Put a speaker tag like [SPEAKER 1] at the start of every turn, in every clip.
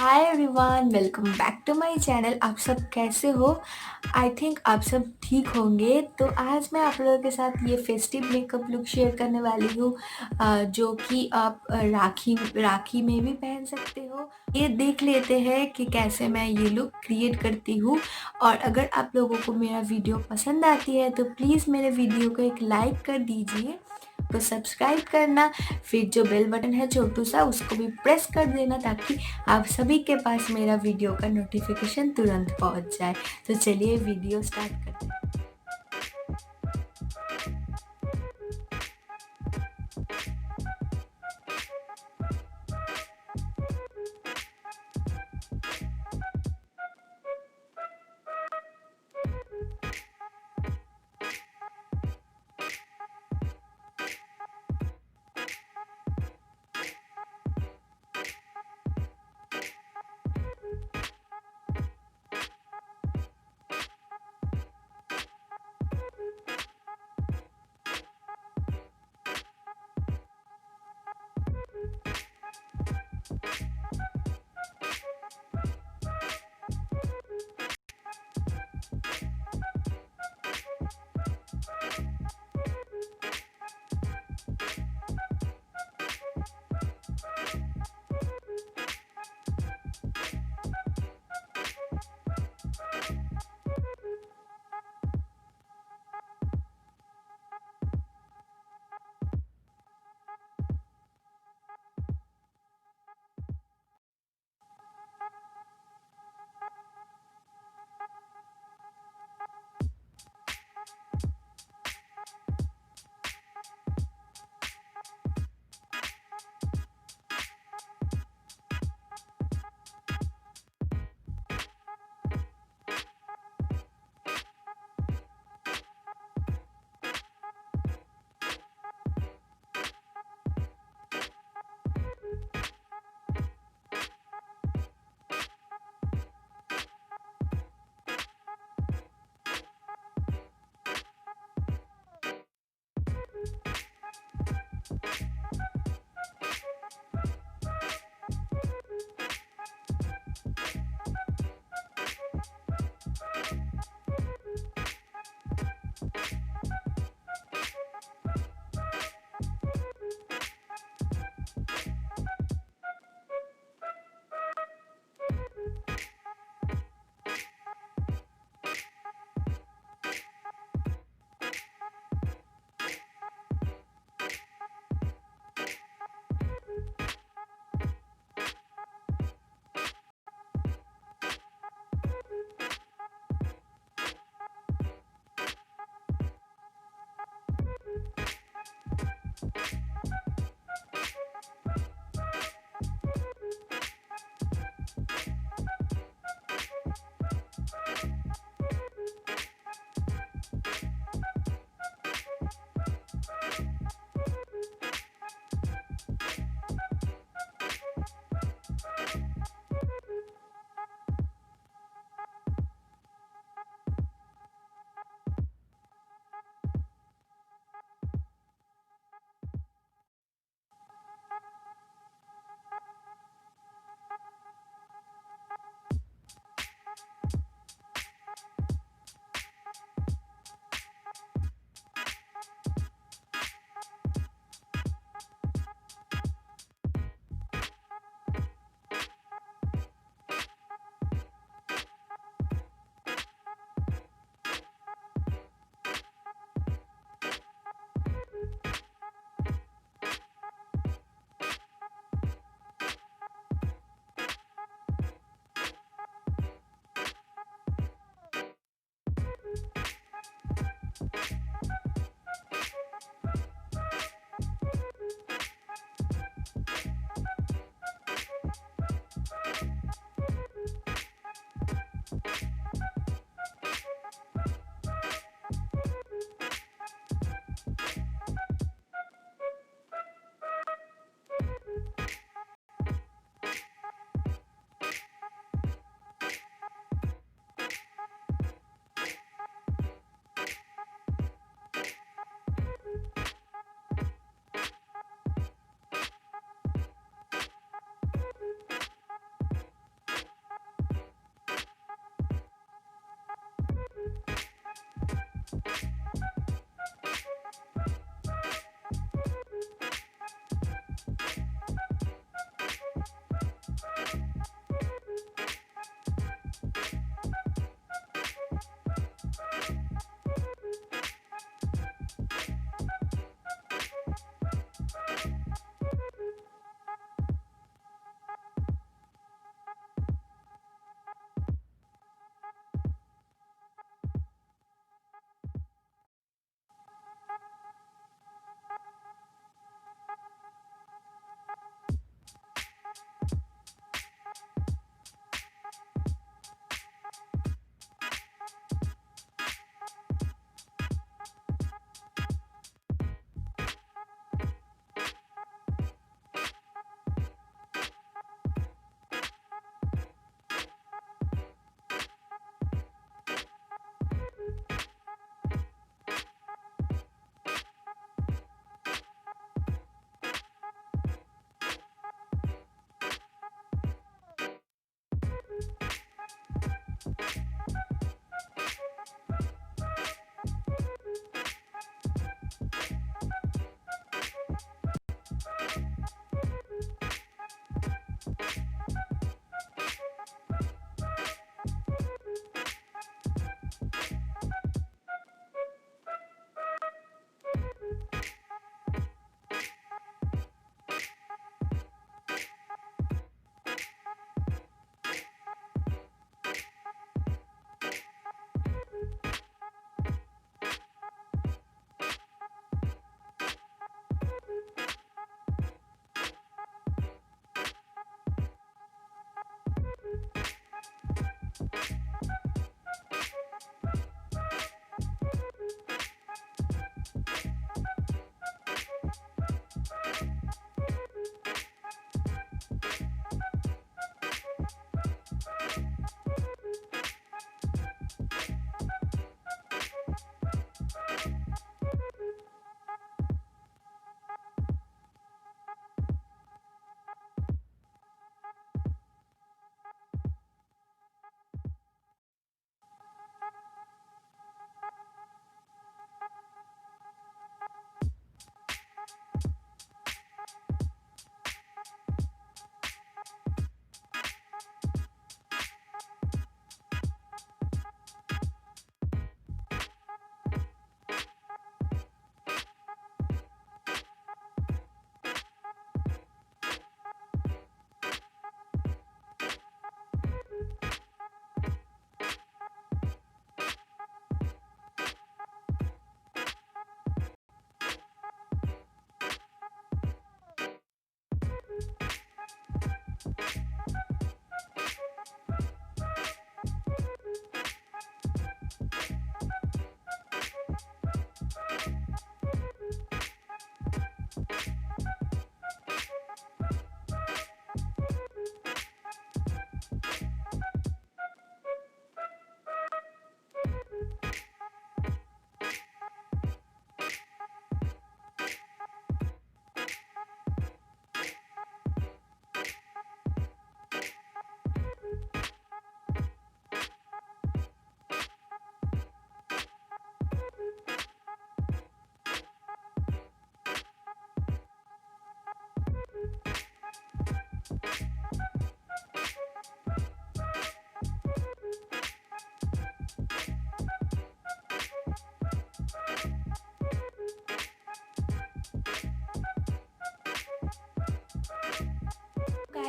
[SPEAKER 1] Hi everyone, welcome back to my channel. आप सब कैसे हो? आई थिंक आप सब ठीक होंगे। तो आज मैं आप लोगों के साथ ये फेस्टिव मेकअप लुक शेयर करने वाली हूँ, जो कि आप राखी राखी में भी पहन सकते हो। ये देख लेते हैं कि कैसे मैं ये लुक क्रिएट करती हूँ। और अगर आप लोगों को मेरा वीडियो पसंद आती है तो प्लीज़ मेरे वीडियो को एक लाइक कर दीजिए, तो सब्सक्राइब करना, फिर जो बेल बटन है छोटू सा उसको भी प्रेस कर देना ताकि आप सभी के पास मेरा वीडियो का नोटिफिकेशन तुरंत पहुंच जाए। तो चलिए वीडियो स्टार्ट करते हैं।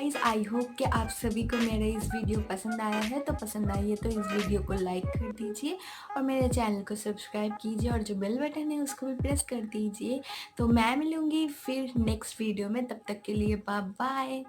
[SPEAKER 1] गाइस, आई होप कि आप सभी को मेरा इस वीडियो पसंद आया है। तो पसंद आई है तो इस वीडियो को लाइक कर दीजिए और मेरे चैनल को सब्सक्राइब कीजिए और जो बेल बटन है उसको भी प्रेस कर दीजिए। तो मैं मिलूंगी फिर नेक्स्ट वीडियो में, तब तक के लिए बाय बाय।